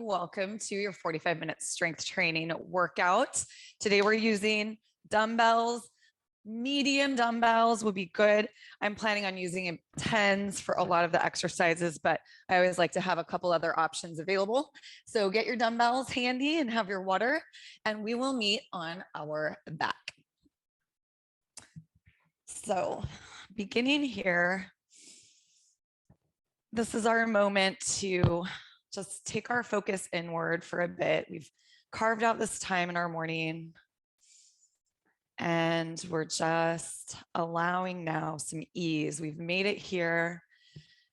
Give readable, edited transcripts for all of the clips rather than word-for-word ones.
welcome to your 45-minute strength training workout. Today we're using dumbbells. Medium dumbbells would be good. I'm planning on using 10s for a lot of the exercises, but I always like to have a couple other options available. So get your dumbbells handy and have your water, and we will meet on our back. So beginning here, this is our moment to just take our focus inward for a bit. We've carved out this time in our morning, and we're just allowing now some ease. We've made it here,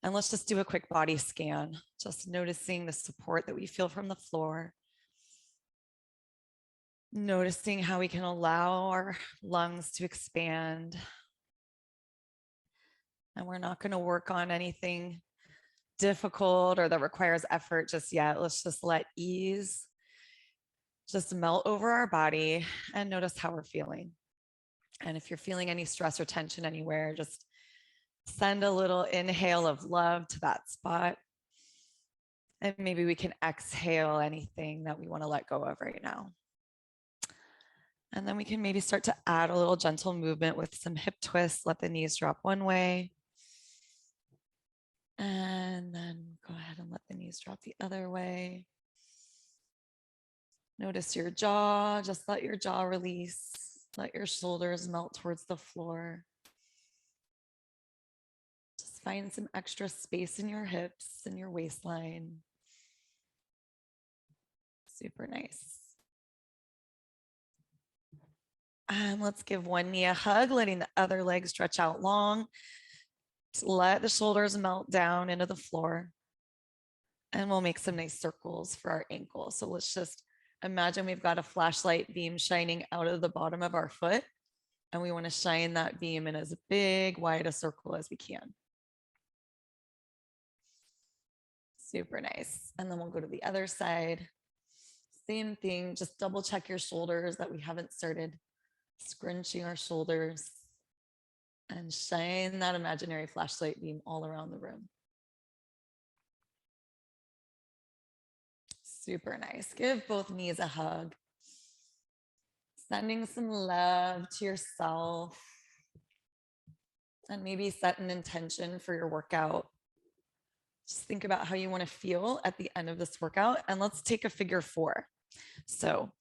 and let's just do a quick body scan, just noticing the support that we feel from the floor, noticing how we can allow our lungs to expand. And we're not going to work on anything difficult or that requires effort just yet. Let's just let ease just melt over our body and notice how we're feeling. And if you're feeling any stress or tension anywhere, just send a little inhale of love to that spot. And maybe we can exhale anything that we want to let go of right now. And then we can maybe start to add a little gentle movement with some hip twists. Let the knees drop one way. And then go ahead and let the knees drop the other way. Notice your jaw, just let your jaw release. Let your shoulders melt towards the floor. Just find some extra space in your hips and your waistline. Super nice. And let's give one knee a hug, letting the other leg stretch out long. Let the shoulders melt down into the floor. And we'll make some nice circles for our ankles. So let's just imagine we've got a flashlight beam shining out of the bottom of our foot. And we want to shine that beam in as big, wide a circle as we can. Super nice. And then we'll go to the other side. Same thing, just double check your shoulders that we haven't started scrunching our shoulders. And shine that imaginary flashlight beam all around the room. Super nice. Give both knees a hug. Sending some love to yourself. And maybe set an intention for your workout. Just think about how you want to feel at the end of this workout. And let's take a figure 4. So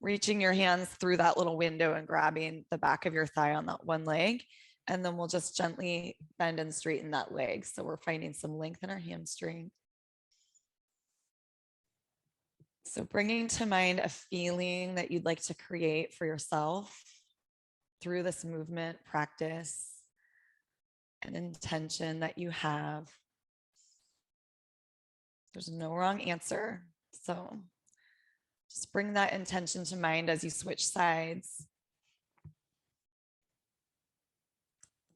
reaching your hands through that little window and grabbing the back of your thigh on that one leg. And then we'll just gently bend and straighten that leg. So we're finding some length in our hamstring. So bringing to mind a feeling that you'd like to create for yourself through this movement practice, an intention that you have. There's no wrong answer. So just bring that intention to mind as you switch sides.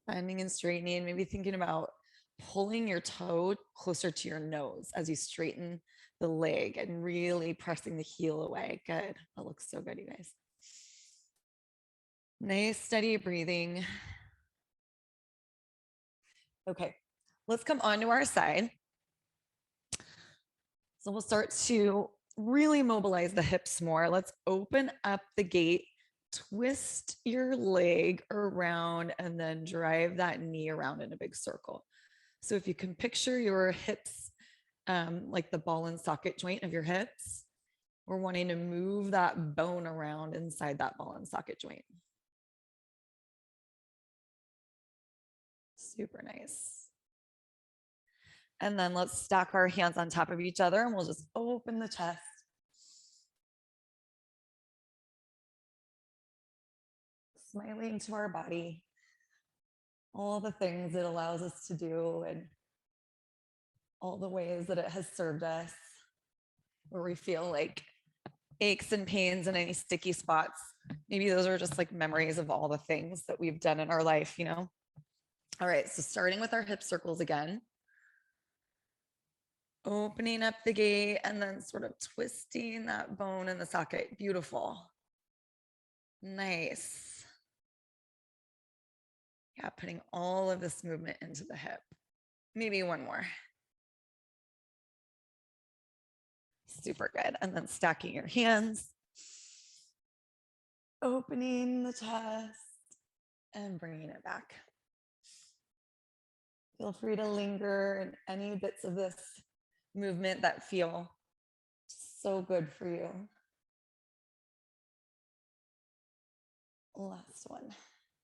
Bending and straightening, maybe thinking about pulling your toe closer to your nose as you straighten the leg and really pressing the heel away. Good. That looks so good, you guys. Nice, steady breathing. Okay, let's come onto our side. So we'll start to really mobilize the hips more. Let's open up the gate. Twist your leg around and then drive that knee around in a big circle. So if you can picture your hips like the ball and socket joint of your hips, we're wanting to move that bone around inside that ball and socket joint. Super nice. And then let's stack our hands on top of each other and we'll just open the chest. Smiling to our body, all the things it allows us to do and all the ways that it has served us, where we feel like aches and pains and any sticky spots. Maybe those are just like memories of all the things that we've done in our life, you know? All right, so starting with our hip circles again. Opening up the gate and then sort of twisting that bone in the socket. Beautiful. Nice. Yeah, putting all of this movement into the hip. Maybe one more. Super good. And then stacking your hands, opening the chest and bringing it back. Feel free to linger in any bits of this movement that feel so good for you. Last one.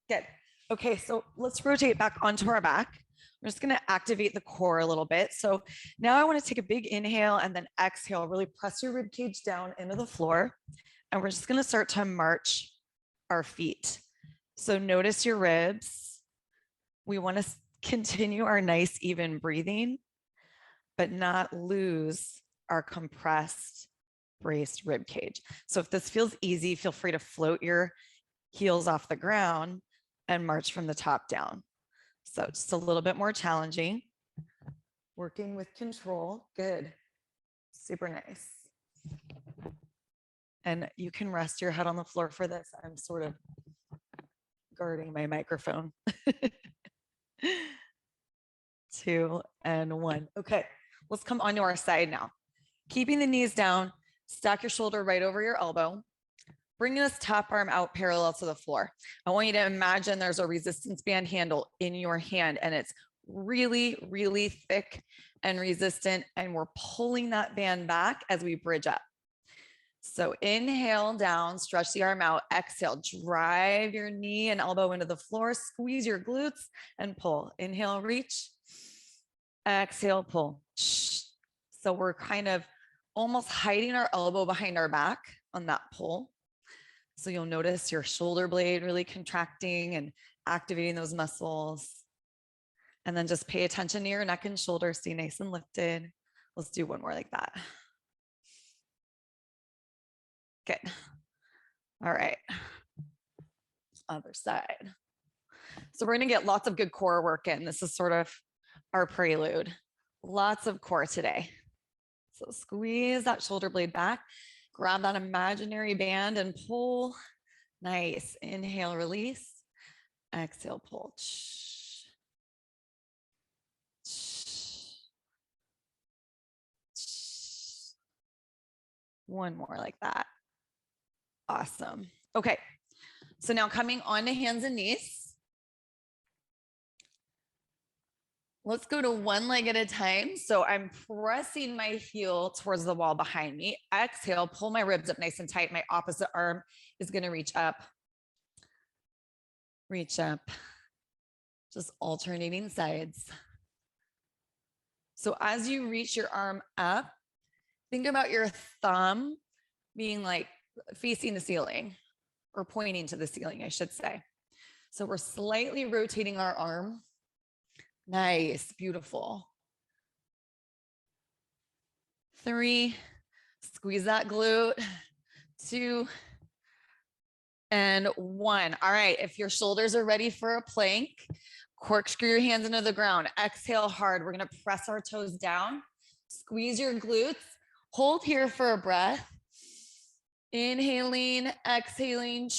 Good. Okay, so let's rotate back onto our back. We're just going to activate the core a little bit. So now I want to take a big inhale and then exhale. Really press your rib cage down into the floor. And we're just going to start to march our feet. So notice your ribs. We want to continue our nice, even breathing, but not lose our compressed, braced rib cage. So if this feels easy, feel free to float your heels off the ground and march from the top down. So just a little bit more challenging. Working with control. Good. Super nice. And you can rest your head on the floor for this. I'm sort of guarding my microphone. 2 and 1. Okay, let's come onto our side now. Keeping the knees down, stack your shoulder right over your elbow. Bringing this top arm out parallel to the floor. I want you to imagine there's a resistance band handle in your hand and it's really, really thick and resistant. And we're pulling that band back as we bridge up. So inhale down, stretch the arm out, exhale, drive your knee and elbow into the floor, squeeze your glutes and pull. Inhale, reach, exhale, pull. So we're kind of almost hiding our elbow behind our back on that pull. So you'll notice your shoulder blade really contracting and activating those muscles. And then just pay attention to your neck and shoulders, stay nice and lifted. Let's do one more like that. Good. All right. Other side. So we're going to get lots of good core work in. This is sort of our prelude. Lots of core today. So squeeze that shoulder blade back. Grab that imaginary band and pull. Nice. Inhale, release. Exhale, pull. One more like that. Awesome. Okay. So now coming on to hands and knees. Let's go to one leg at a time. So I'm pressing my heel towards the wall behind me. Exhale, pull my ribs up nice and tight. My opposite arm is going to reach up. Reach up. Just alternating sides. So as you reach your arm up, think about your thumb being like facing the ceiling or pointing to the ceiling, I should say. So we're slightly rotating our arm. Nice, beautiful. 3, squeeze that glute. 2 and 1. All right, if your shoulders are ready for a plank, corkscrew your hands into the ground. Exhale hard. We're going to press our toes down. Squeeze your glutes. Hold here for a breath. Inhaling, exhaling.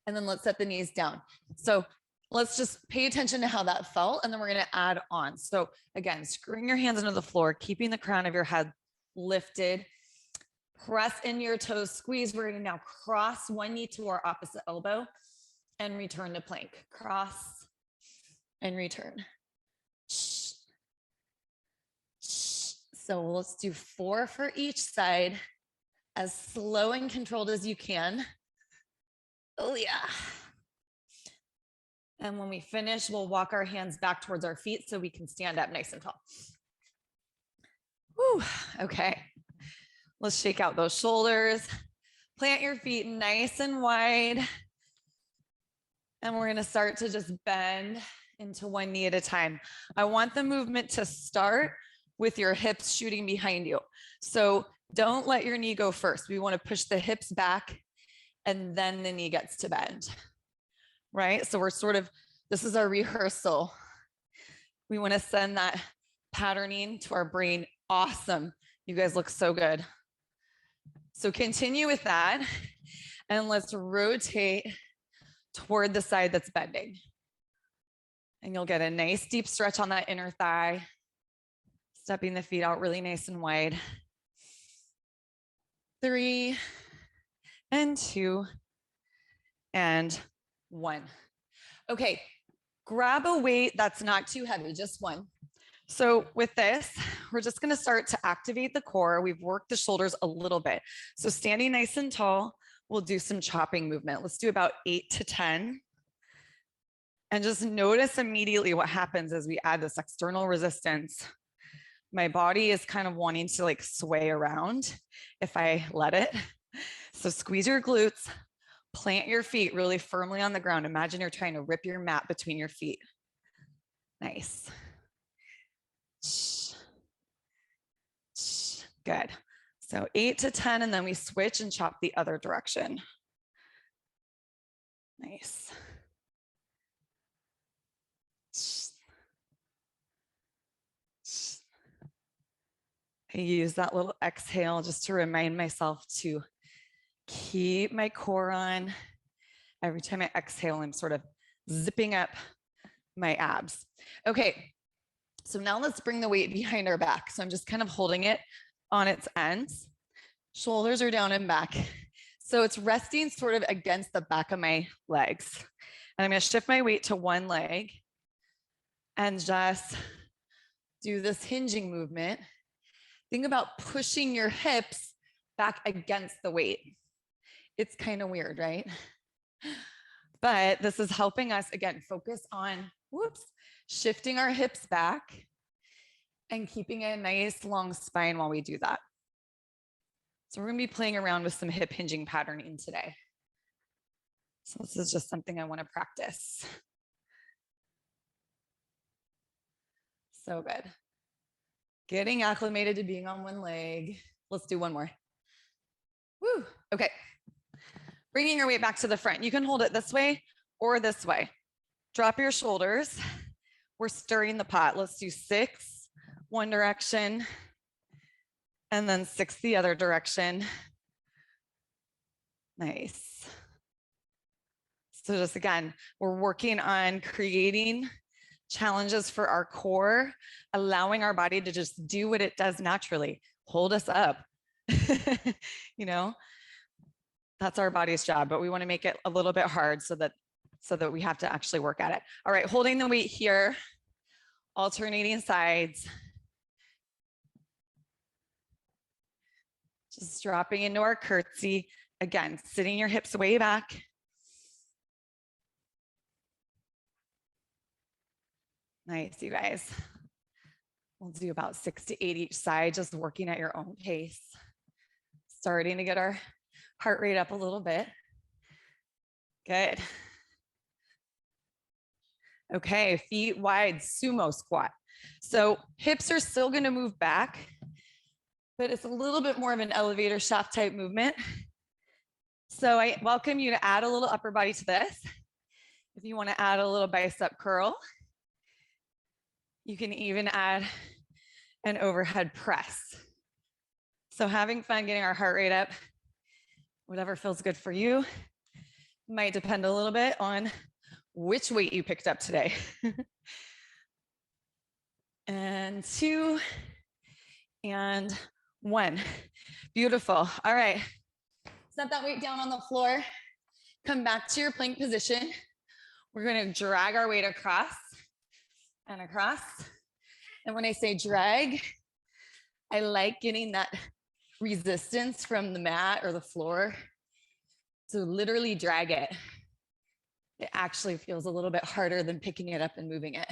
And then let's set the knees down. So let's just pay attention to how that felt, and then we're going to add on. So again, screwing your hands into the floor, keeping the crown of your head lifted. Press in your toes, squeeze. We're going to now cross one knee to our opposite elbow and return to plank. Cross and return. So let's do 4 for each side, as slow and controlled as you can. Oh yeah. And when we finish, we'll walk our hands back towards our feet so we can stand up nice and tall. Whew. Okay. Let's shake out those shoulders. Plant your feet nice and wide. And we're going to start to just bend into one knee at a time. I want the movement to start with your hips shooting behind you. So don't let your knee go first. We want to push the hips back and then the knee gets to bend. Right? So we're sort of, this is our rehearsal. We want to send that patterning to our brain. Awesome. You guys look so good. So continue with that. And let's rotate toward the side that's bending. And you'll get a nice deep stretch on that inner thigh. Stepping the feet out really nice and wide. 3 and 2 and 1. Okay, grab a weight that's not too heavy, just one. So with this, we're just gonna start to activate the core. We've worked the shoulders a little bit. So standing nice and tall, we'll do some chopping movement. Let's do about 8 to 10. And just notice immediately what happens as we add this external resistance. My body is kind of wanting to like sway around if I let it. So squeeze your glutes, plant your feet really firmly on the ground. Imagine you're trying to rip your mat between your feet. Nice. Good. So 8 to 10, and then we switch and chop the other direction. Nice. I use that little exhale just to remind myself to keep my core on. Every time I exhale, I'm sort of zipping up my abs. Okay, so now let's bring the weight behind our back. So I'm just kind of holding it on its ends. Shoulders are down and back. So it's resting sort of against the back of my legs. And I'm gonna shift my weight to one leg and just do this hinging movement. Think about pushing your hips back against the weight. It's kind of weird, right? But this is helping us, again, focus on, shifting our hips back and keeping a nice long spine while we do that. So we're gonna be playing around with some hip hinging patterning today. So this is just something I want to practice. So good. Getting acclimated to being on one leg. Let's do one more. Woo, okay. Bringing your weight back to the front. You can hold it this way or this way. Drop your shoulders. We're stirring the pot. Let's do 6, one direction, and then 6 the other direction. Nice. So just again, we're working on creating challenges for our core, allowing our body to just do what it does naturally, hold us up. You know, that's our body's job, but we want to make it a little bit hard so that we have to actually work at it. All right, holding the weight here, alternating sides. Just dropping into our curtsy. Again, sitting your hips way back. Nice, you guys. We'll do about 6 to 8 each side, just working at your own pace. Starting to get our heart rate up a little bit. Good. Okay, feet wide, sumo squat. So hips are still gonna move back, but it's a little bit more of an elevator shaft type movement. So I welcome you to add a little upper body to this. If you wanna add a little bicep curl, you can even add an overhead press. So having fun getting our heart rate up, whatever feels good for you, might depend a little bit on which weight you picked up today. And 2 and 1. Beautiful. All right. Set that weight down on the floor. Come back to your plank position. We're going to drag our weight across and across. And when I say drag, I like getting that resistance from the mat or the floor. So literally drag it. It actually feels a little bit harder than picking it up and moving it.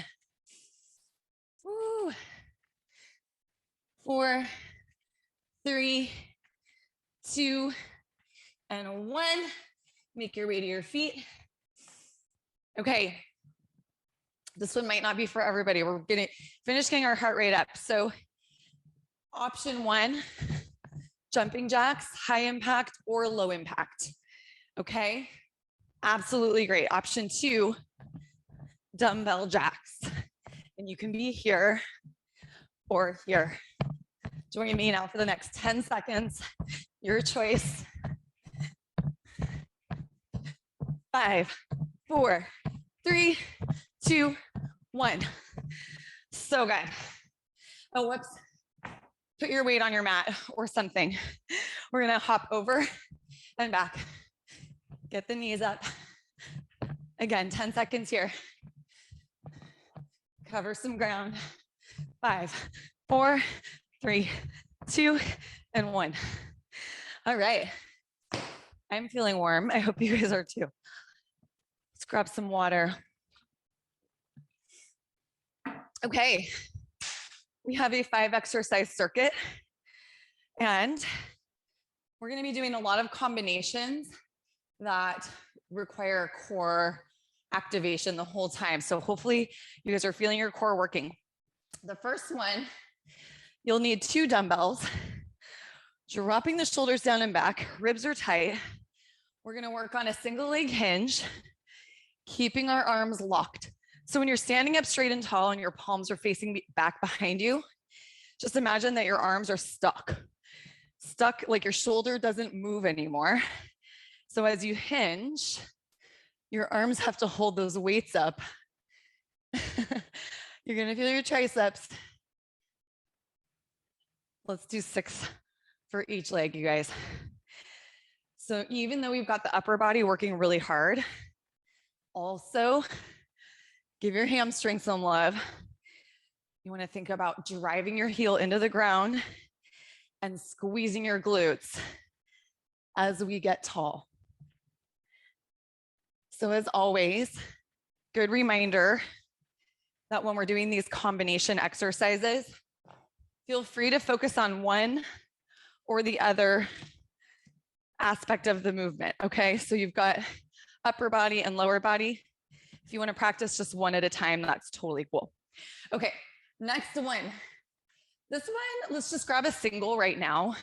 Woo. 4, 3, 2, and 1. Make your way to your feet. Okay. This one might not be for everybody. We're gonna finish getting our heart rate up. So option 1, jumping jacks, high impact or low impact. Okay, absolutely great. Option 2, dumbbell jacks. And you can be here or here. Join me now for the next 10 seconds. Your choice. 5, 4, 3, 2, 1. So good. Oh, whoops. Put your weight on your mat or something. We're gonna hop over and back. Get the knees up. Again, 10 seconds here. Cover some ground. 5, 4, 3, 2, and 1. All right. I'm feeling warm. I hope you guys are too. Let's grab some water. Okay. We have a 5-exercise circuit, and we're going to be doing a lot of combinations that require core activation the whole time. So hopefully you guys are feeling your core working. The first one, you'll need 2 dumbbells, dropping the shoulders down and back, ribs are tight. We're going to work on a single leg hinge, keeping our arms locked. So when you're standing up straight and tall and your palms are facing back behind you, just imagine that your arms are stuck, like your shoulder doesn't move anymore. So as you hinge, your arms have to hold those weights up. You're gonna feel your triceps. Let's do 6 for each leg, you guys. So even though we've got the upper body working really hard, also give your hamstrings some love. You want to think about driving your heel into the ground and squeezing your glutes as we get tall. So as always, good reminder that when we're doing these combination exercises, feel free to focus on one or the other aspect of the movement, okay? So you've got upper body and lower body. If you want to practice just one at a time, that's totally cool. Okay, next one. This one, let's just grab a single right now.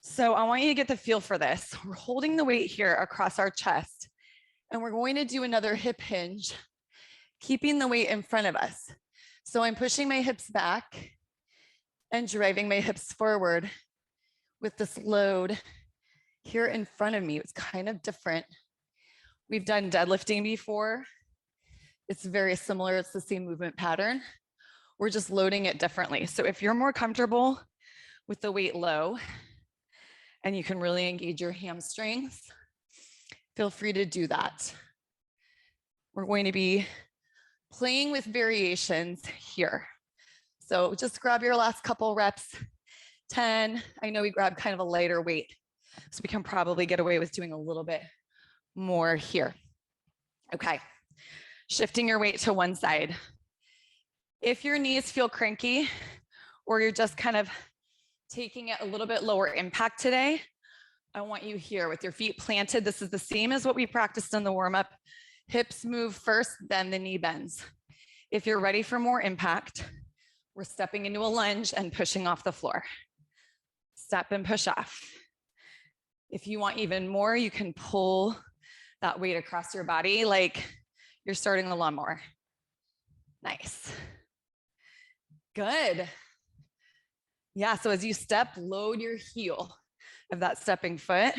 So I want you to get the feel for this. We're holding the weight here across our chest, and we're going to do another hip hinge, keeping the weight in front of us. So I'm pushing my hips back and driving my hips forward with this load here in front of me. It's kind of different. We've done deadlifting before. It's very similar. It's the same movement pattern. We're just loading it differently. So if you're more comfortable with the weight low and you can really engage your hamstrings, feel free to do that. We're going to be playing with variations here. So just grab your last couple reps. 10. I know we grabbed kind of a lighter weight, so we can probably get away with doing a little bit more here. Okay, shifting your weight to one side. If your knees feel cranky or you're just kind of taking it a little bit lower impact today, I want you here with your feet planted. This is the same as what we practiced in the warm-up. Hips move first, then the knee bends. If you're ready for more impact, we're stepping into a lunge and pushing off the floor. Step and push off. If you want even more, you can pull that weight across your body like you're starting the lawnmower. Nice. Good. Yeah, so as you step, load your heel of that stepping foot.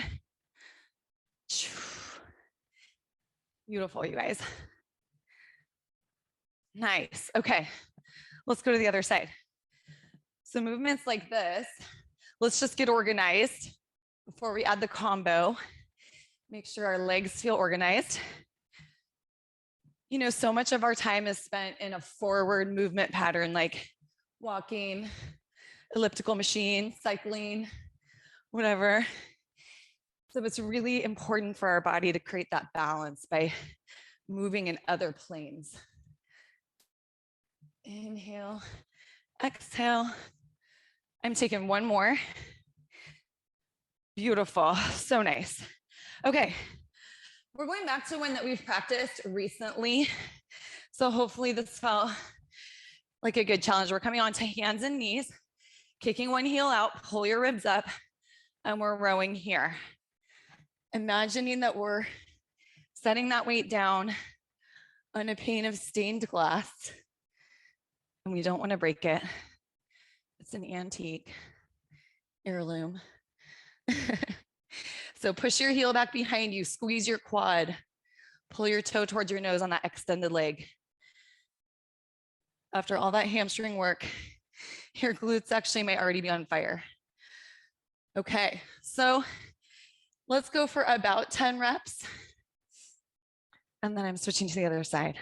Beautiful, you guys. Nice. Okay, let's go to the other side. So movements like this, let's just get organized before we add the combo. Make sure our legs feel organized. You know, so much of our time is spent in a forward movement pattern, like walking, elliptical machine, cycling, whatever. So it's really important for our body to create that balance by moving in other planes. Inhale, exhale. I'm taking one more. Beautiful, so nice. Okay, we're going back to one that we've practiced recently. So hopefully this felt like a good challenge. We're coming on to hands and knees, kicking one heel out, pull your ribs up, and we're rowing here. Imagining that we're setting that weight down on a pane of stained glass, and we don't want to break it. It's an antique heirloom. So push your heel back behind you, squeeze your quad, pull your toe towards your nose on that extended leg. After all that hamstring work, your glutes actually might already be on fire. Okay, so let's go for about 10 reps. And then I'm switching to the other side.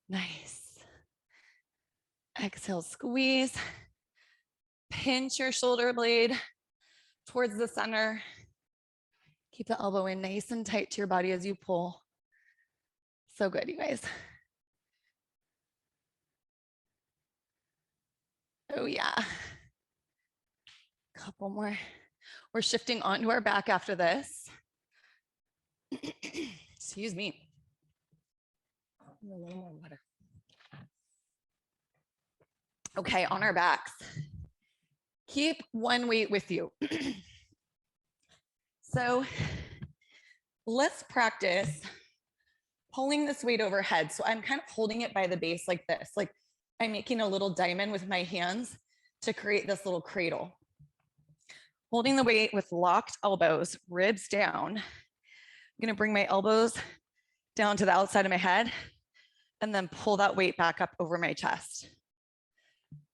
Nice. Exhale, squeeze. Pinch your shoulder blade towards the center. Keep the elbow in nice and tight to your body as you pull. So good, you guys. Oh yeah. Couple more. We're shifting onto our back after this. Excuse me. A little more water. Okay, on our backs. Keep one weight with you. So let's practice pulling this weight overhead. So I'm kind of holding it by the base like this. Like I'm making a little diamond with my hands to create this little cradle. Holding the weight with locked elbows, ribs down. I'm gonna bring my elbows down to the outside of my head and then pull that weight back up over my chest.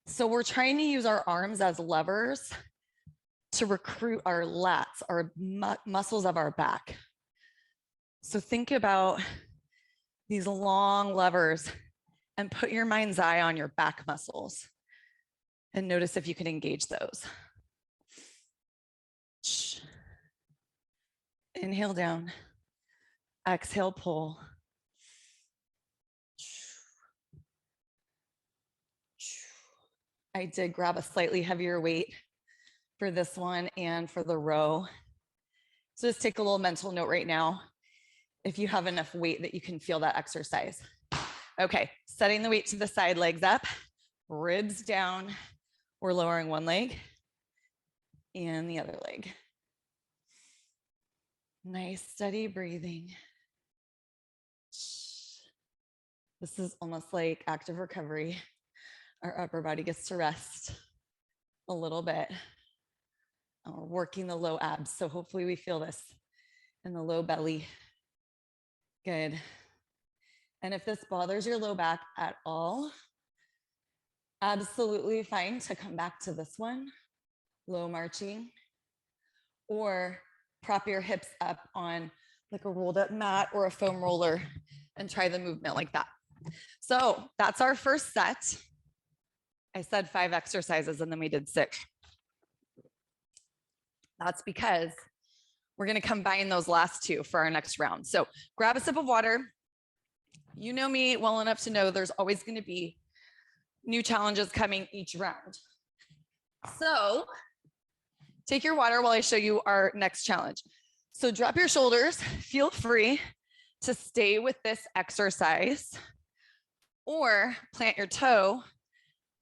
So we're trying to use our arms as levers to recruit our lats, our muscles of our back. So think about these long levers and put your mind's eye on your back muscles and notice if you can engage those. Inhale down, exhale, pull. I did grab a slightly heavier weight for this one and for the row. So just take a little mental note right now if you have enough weight that you can feel that exercise. Okay, setting the weight to the side, legs up, ribs down. We're lowering one leg and the other leg. Nice, steady breathing. This is almost like active recovery. Our upper body gets to rest a little bit. We're working the low abs, so hopefully we feel this in the low belly. Good. And if this bothers your low back at all, absolutely fine to come back to this one, low marching, or prop your hips up on like a rolled up mat or a foam roller and try the movement like that. So that's our first set. I said 5 exercises and then we did 6. That's because we're going to combine those last 2 for our next round. So grab a sip of water. You know me well enough to know there's always going to be new challenges coming each round. So take your water while I show you our next challenge. So drop your shoulders. Feel free to stay with this exercise or plant your toe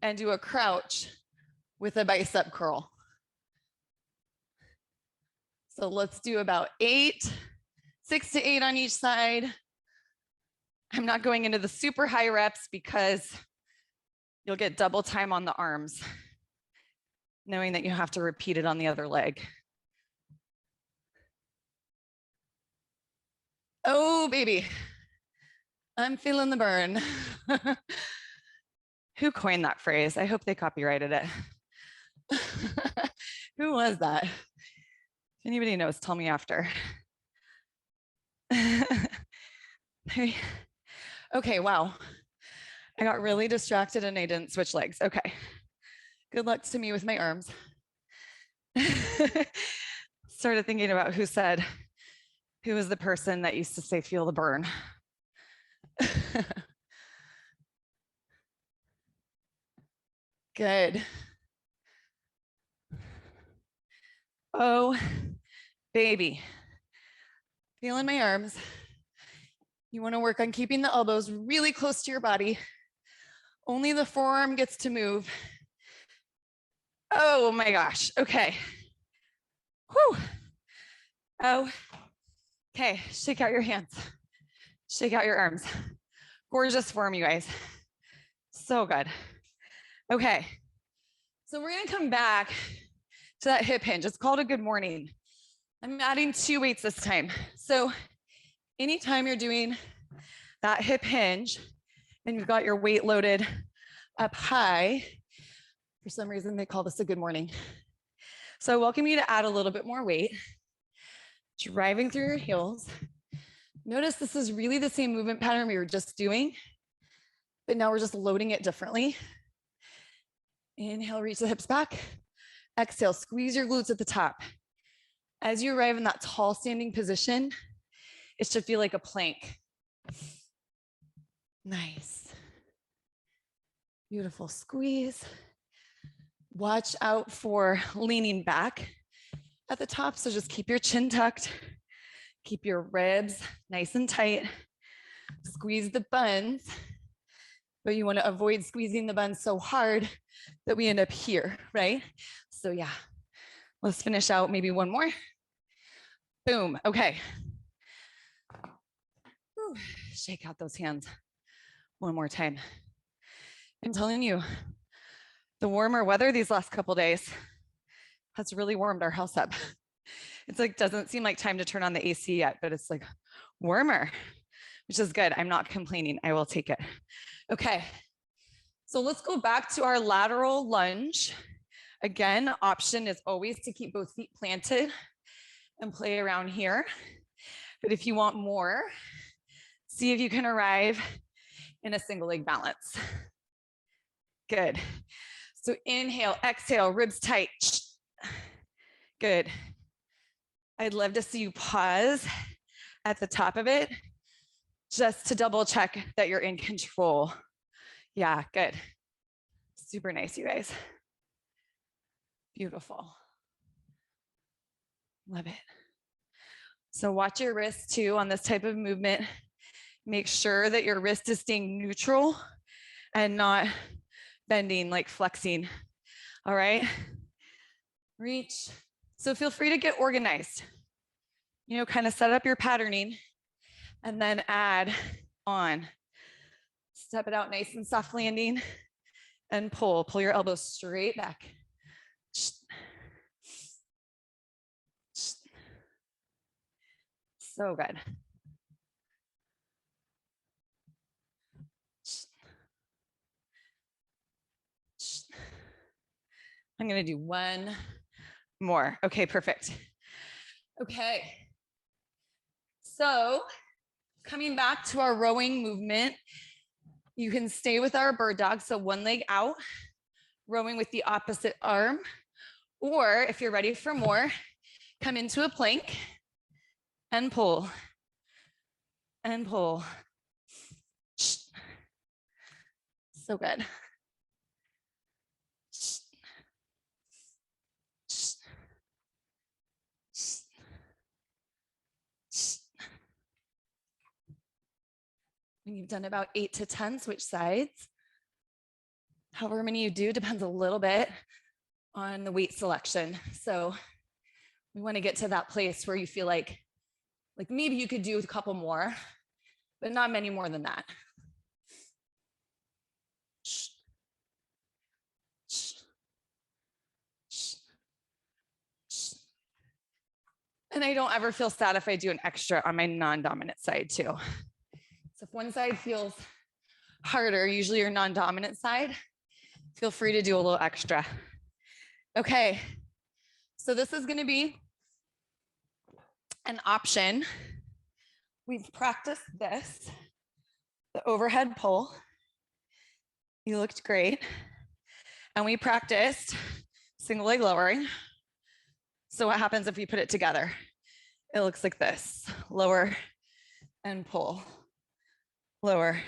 and do a crouch with a bicep curl. So let's do about 6 to 8 on each side. I'm not going into the super high reps because you'll get double time on the arms, knowing that you have to repeat it on the other leg. Oh, baby, I'm feeling the burn. Who coined that phrase? I hope they copyrighted it. Who was that? If anybody knows, tell me after. Okay, wow. I got really distracted and I didn't switch legs. Okay, good luck to me with my arms. Started thinking about who was the person that used to say, feel the burn. Good. Oh, baby. Feeling my arms. You want to work on keeping the elbows really close to your body. Only the forearm gets to move. Oh my gosh. Okay. Whew. Oh, okay. Shake out your hands. Shake out your arms. Gorgeous form, you guys. So good. Okay. So we're going to come back to that hip hinge. It's called a good morning. I'm adding 2 weights this time. So anytime you're doing that hip hinge and you've got your weight loaded up high. For some reason, they call this a good morning. So I welcome you to add a little bit more weight, driving through your heels. Notice this is really the same movement pattern we were just doing, but now we're just loading it differently. Inhale, reach the hips back. Exhale, squeeze your glutes at the top. As you arrive in that tall standing position, it should feel like a plank. Nice. Beautiful squeeze. Watch out for leaning back at the top. So just keep your chin tucked. Keep your ribs nice and tight. Squeeze the buns, but you want to avoid squeezing the buns so hard that we end up here, right? So yeah, let's finish out maybe one more. Boom, okay. Whew. Shake out those hands one more time. I'm telling you, the warmer weather these last couple days has really warmed our house up. It's like, doesn't seem like time to turn on the AC yet, but it's like warmer, which is good. I'm not complaining, I will take it. Okay, so let's go back to our lateral lunge. Again, option is always to keep both feet planted and play around here. But if you want more, see if you can arrive in a single leg balance. Good. So inhale, exhale, ribs tight. Good. I'd love to see you pause at the top of it just to double check that you're in control. Yeah, good. Super nice, you guys. Beautiful. Love it. So watch your wrist too on this type of movement. Make sure that your wrist is staying neutral and not bending, like flexing. All right. Reach. So feel free to get organized. You know, kind of set up your patterning and then add on. Step it out nice and soft landing and pull. Pull your elbows straight back. So good. I'm going to do one more. Okay, perfect. Okay. So coming back to our rowing movement, you can stay with our bird dog. So one leg out, rowing with the opposite arm. Or if you're ready for more, come into a plank and pull. And pull. So good. When you've done about 8 to 10, switch sides. However many you do depends a little bit on the weight selection. So we want to get to that place where you feel like maybe you could do a couple more, but not many more than that. And I don't ever feel sad if I do an extra on my non-dominant side too. So if one side feels harder, usually your non-dominant side, feel free to do a little extra. Okay, so this is going to be an option. We've practiced this, the overhead pull. You looked great. And we practiced single leg lowering. So what happens if we put it together? It looks like this: lower and pull, lower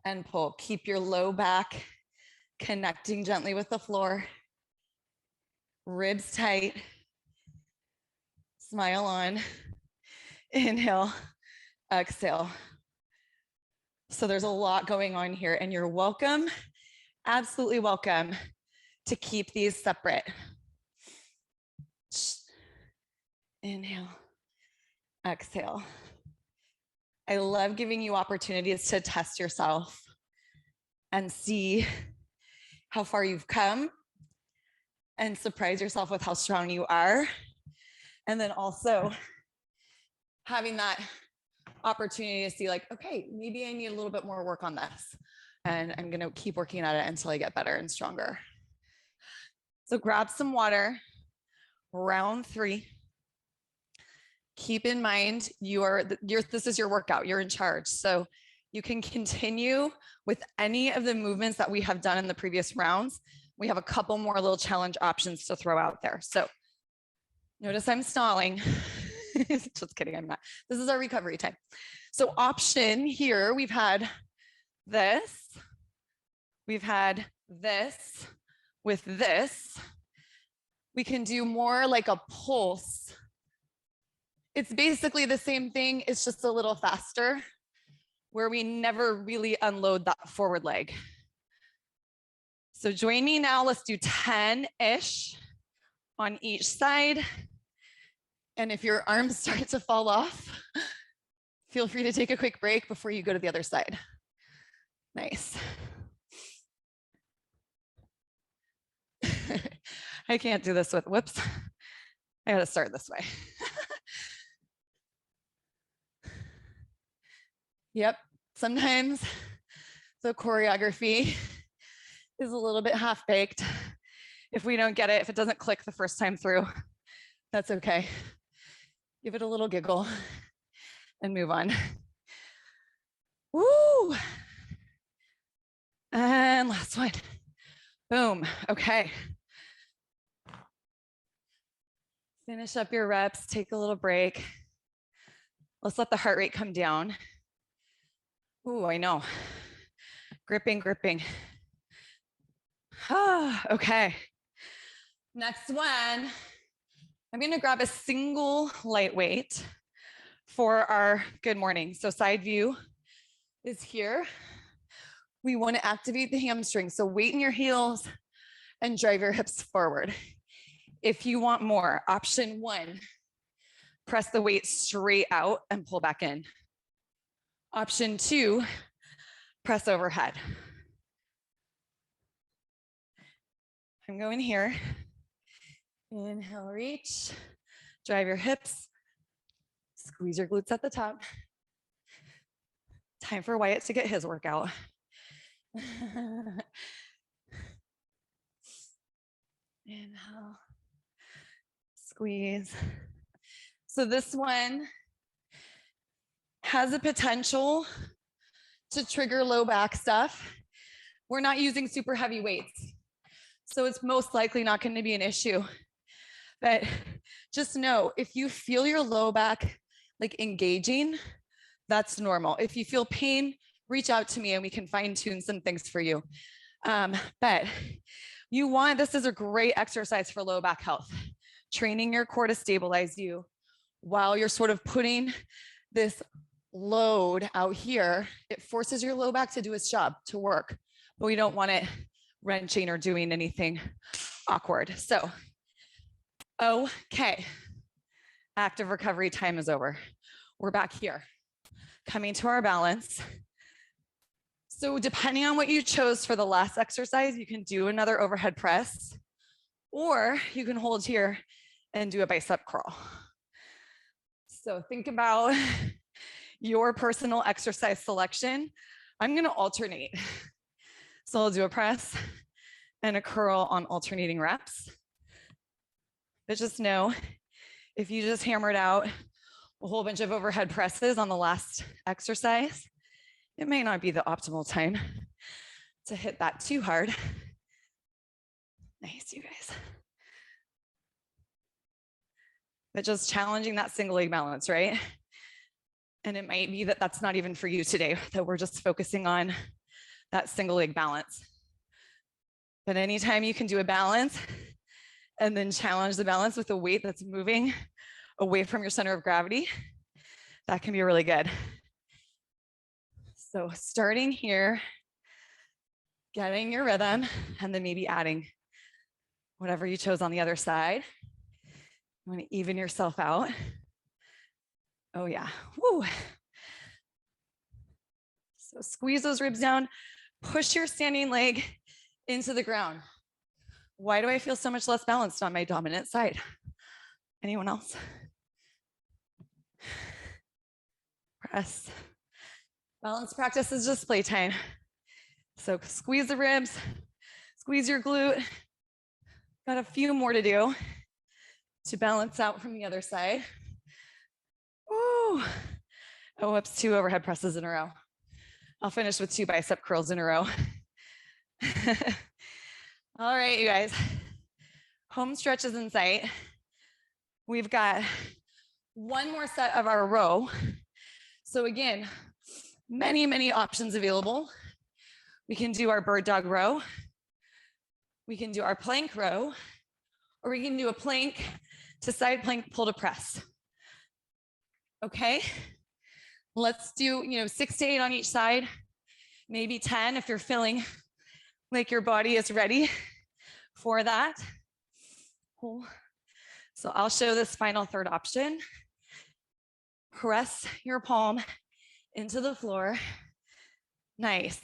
and pull. Keep your low back connecting gently with the floor. Ribs tight. Smile on. Inhale, exhale. So there's a lot going on here, and you're welcome, absolutely welcome, to keep these separate. Inhale, exhale. I love giving you opportunities to test yourself and see how far you've come and surprise yourself with how strong you are. And then also having that opportunity to see like, okay, maybe I need a little bit more work on this. And I'm going to keep working at it until I get better and stronger. So grab some water, round 3. Keep in mind, this is your workout, you're in charge. So you can continue with any of the movements that we have done in the previous rounds. We have a couple more little challenge options to throw out there. So notice I'm stalling. Just kidding, I'm not. This is our recovery time. So option here, we've had this. We've had this with this. We can do more like a pulse. It's basically the same thing. It's just a little faster, where we never really unload that forward leg. So join me now. Let's do 10-ish on each side. And if your arms start to fall off, feel free to take a quick break before you go to the other side. Nice. I can't do this with, whoops. I gotta start this way. Yep, sometimes the choreography is a little bit half-baked. If we don't get it, if it doesn't click the first time through, that's okay. Give it a little giggle and move on. Woo! And last one. Boom, okay. Finish up your reps, take a little break. Let's let the heart rate come down. Ooh, I know. Gripping, gripping. Okay. Next one, I'm gonna grab a single lightweight for our good morning. So side view is here. We wanna activate the hamstring. So weight in your heels and drive your hips forward. If you want more, option 1, press the weight straight out and pull back in. Option 2, press overhead. I'm going here. Inhale, reach, drive your hips, squeeze your glutes at the top. Time for Wyatt to get his workout. Inhale, squeeze. So this one has a potential to trigger low back stuff. We're not using super heavy weights, so it's most likely not going to be an issue. But just know, if you feel your low back like engaging, that's normal. If you feel pain, reach out to me and we can fine tune some things for you. But this is a great exercise for low back health, training your core to stabilize you while you're sort of putting this load out here. It forces your low back to do its job, to work, but we don't want it wrenching or doing anything awkward. So, okay, active recovery time is over. We're back here, coming to our balance. So depending on what you chose for the last exercise, you can do another overhead press, or you can hold here and do a bicep curl. So think about your personal exercise selection. I'm gonna alternate. So I'll do a press and a curl on alternating reps. But just know, if you just hammered out a whole bunch of overhead presses on the last exercise, it may not be the optimal time to hit that too hard. Nice, you guys. But just challenging that single leg balance, right? And it might be that that's not even for you today, that we're just focusing on that single leg balance. But anytime you can do a balance and then challenge the balance with a weight that's moving away from your center of gravity, that can be really good. So starting here, getting your rhythm, and then maybe adding whatever you chose on the other side. You want to even yourself out. Oh yeah, woo. So squeeze those ribs down, push your standing leg into the ground. Why do I feel so much less balanced on my dominant side? Anyone else? Press. Balance practice is just playtime. So squeeze the ribs, squeeze your glute. Got a few more to do to balance out from the other side. Woo. Oh, whoops, 2 overhead presses in a row. I'll finish with 2 bicep curls in a row. All right, you guys. Home stretch is in sight. We've got 1 more set of our row. So again, many options available. We can do our bird dog row. We can do our plank row, or we can do a plank to side plank, pull to press. Okay, let's do 6 to 8 on each side, maybe 10 if you're feeling like your body is ready for that. So I'll show this final third option. Press your palm into the floor. Nice.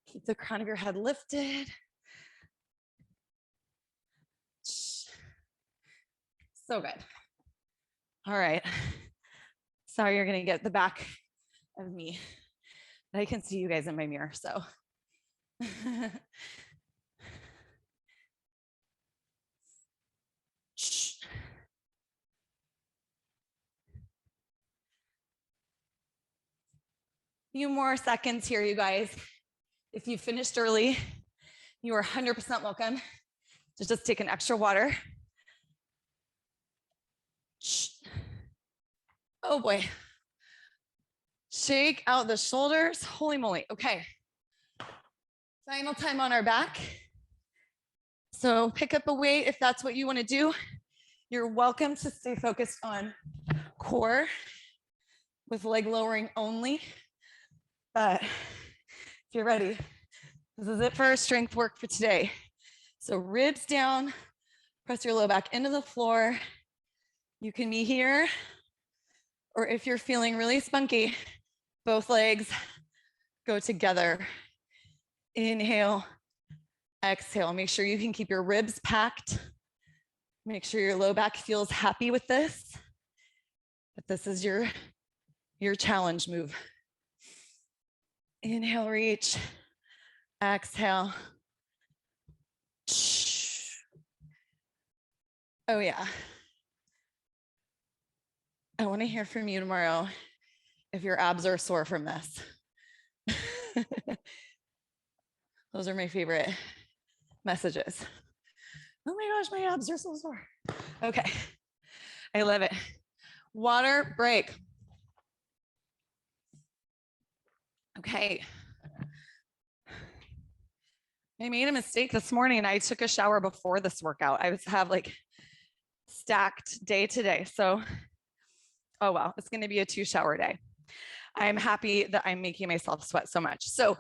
Keep the crown of your head lifted. So good. All right. Sorry, you're gonna get the back of me. I can see you guys in my mirror, so. Few more seconds here, you guys. If you finished early, you are 100% welcome to just take an extra water. Oh boy. Shake out the shoulders. Holy moly. Okay. Final time on our back. So pick up a weight if that's what you want to do. You're welcome to stay focused on core with leg lowering only. But if you're ready, this is it for our strength work for today. So ribs down, press your low back into the floor. You can be here, or if you're feeling really spunky, both legs go together. Inhale, exhale. Make sure you can keep your ribs packed. Make sure your low back feels happy with this. But this is your challenge move. Inhale, reach. Exhale. Oh yeah. I want to hear from you tomorrow if your abs are sore from this. Those are my favorite messages. Oh my gosh, my abs are so sore. Okay, I love it. Water break. Okay. I made a mistake this morning. I took a shower before this workout. I have like stacked day today. So, oh well, it's going to be a 2 shower day. I'm happy that I'm making myself sweat so much. So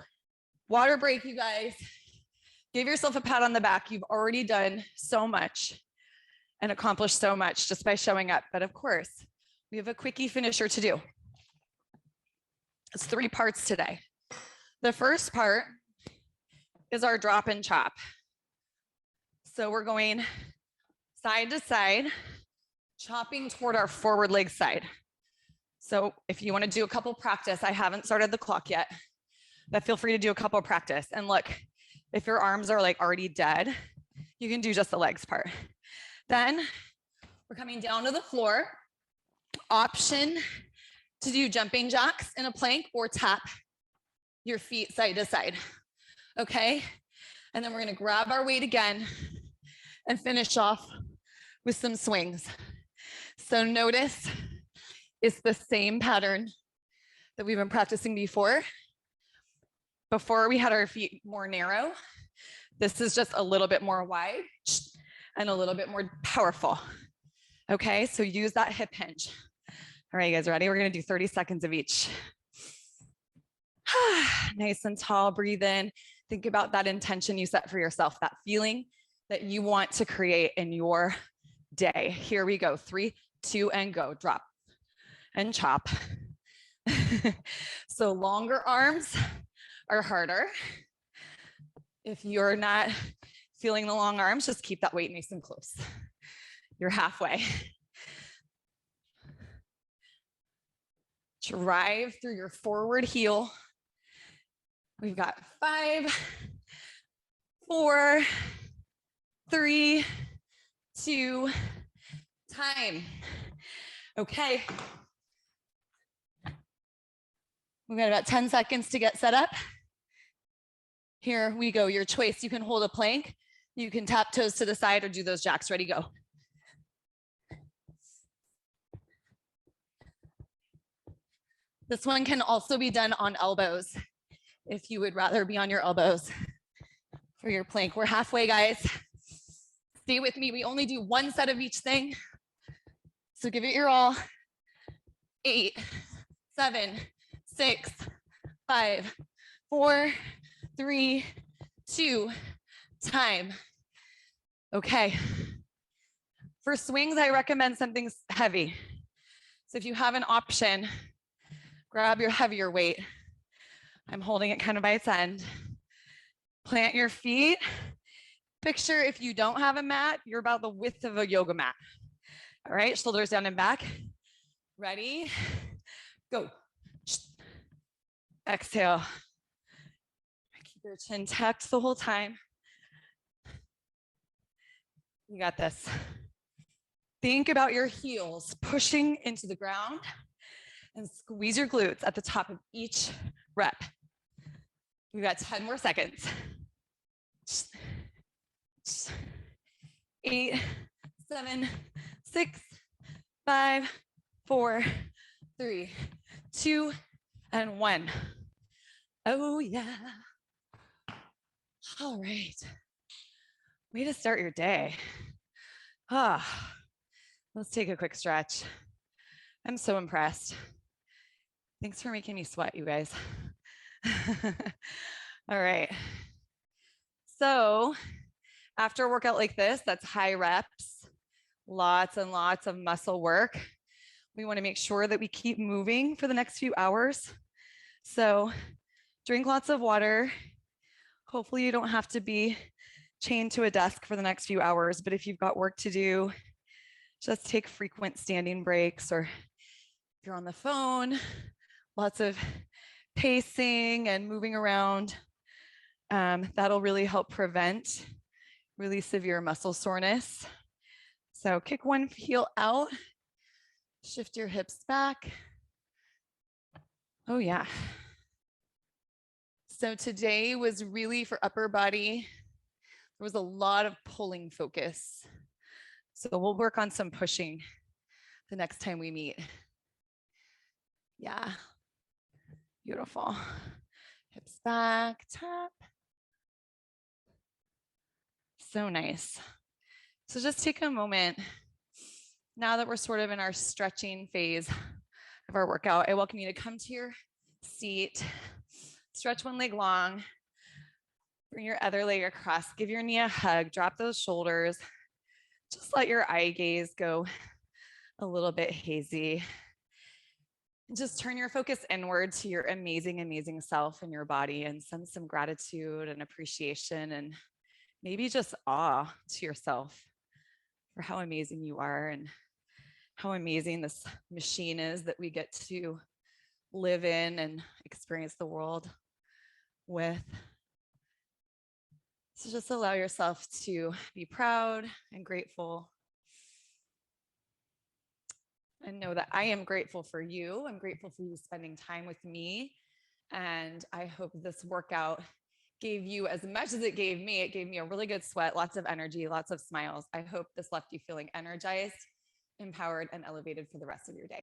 water break, you guys. Give yourself a pat on the back. You've already done so much and accomplished so much just by showing up. But of course, we have a quickie finisher to do. It's 3 parts today. The first part is our drop and chop. So we're going side to side, chopping toward our forward leg side. So if you want to do a couple practice, I haven't started the clock yet, but feel free to do a couple practice. And look, if your arms are like already dead, you can do just the legs part. Then we're coming down to the floor. Option to do jumping jacks in a plank or tap your feet side to side. Okay. And then we're going to grab our weight again and finish off with some swings. So notice it's the same pattern that we've been practicing before. Before we had our feet more narrow. This is just a little bit more wide and a little bit more powerful. Okay, so use that hip hinge. All right, you guys ready? We're gonna do 30 seconds of each. Nice and tall, breathe in. Think about that intention you set for yourself, that feeling that you want to create in your day. Here we go, 3, 2, and go. Drop and chop. So longer arms are harder. If you're not feeling the long arms, just keep that weight nice and close. You're halfway. Drive through your forward heel. We've got 5, 4, 3, 2, time. Okay. We've got about 10 seconds to get set up. Here we go, your choice. You can hold a plank, you can tap toes to the side or do those jacks. Ready, go. This one can also be done on elbows if you would rather be on your elbows for your plank. We're halfway, guys. Stay with me. We only do one set of each thing. So give it your all. 8, 7, 6, 5, 4, 3, 2, time. Okay. For swings, I recommend something heavy. So if you have an option, grab your heavier weight. I'm holding it kind of by its end. Plant your feet. Picture if you don't have a mat, you're about the width of a yoga mat. All right, shoulders down and back. Ready? Go. Exhale. Keep your chin tucked the whole time. You got this. Think about your heels pushing into the ground and squeeze your glutes at the top of each rep. We've got 10 more seconds. 8, 7, 6, 5, 4, 3, 2, and 1. Oh, yeah. All right. Way to start your day. Let's take a quick stretch. I'm so impressed. Thanks for making me sweat, you guys. All right. So after a workout like this, that's high reps, lots and lots of muscle work. We want to make sure that we keep moving for the next few hours. So drink lots of water. Hopefully you don't have to be chained to a desk for the next few hours, but if you've got work to do, just take frequent standing breaks, or if you're on the phone, lots of pacing and moving around. That'll really help prevent really severe muscle soreness. So kick one heel out, shift your hips back. Oh yeah. So today was really for upper body. There was a lot of pulling focus. So we'll work on some pushing the next time we meet. Yeah, beautiful. Hips back, tap. So nice. So just take a moment. Now that we're sort of in our stretching phase of our workout, I welcome you to come to your seat, stretch one leg long, bring your other leg across, give your knee a hug, drop those shoulders, just let your eye gaze go a little bit hazy. Just turn your focus inward to your amazing, amazing self and your body, and send some gratitude and appreciation and maybe just awe to yourself for how amazing you are and how amazing this machine is that we get to live in and experience the world with. So just allow yourself to be proud and grateful. And know that I am grateful for you. I'm grateful for you spending time with me. And I hope this workout gave you as much as it gave me. It gave me a really good sweat, lots of energy, lots of smiles. I hope this left you feeling energized, empowered, and elevated for the rest of your day.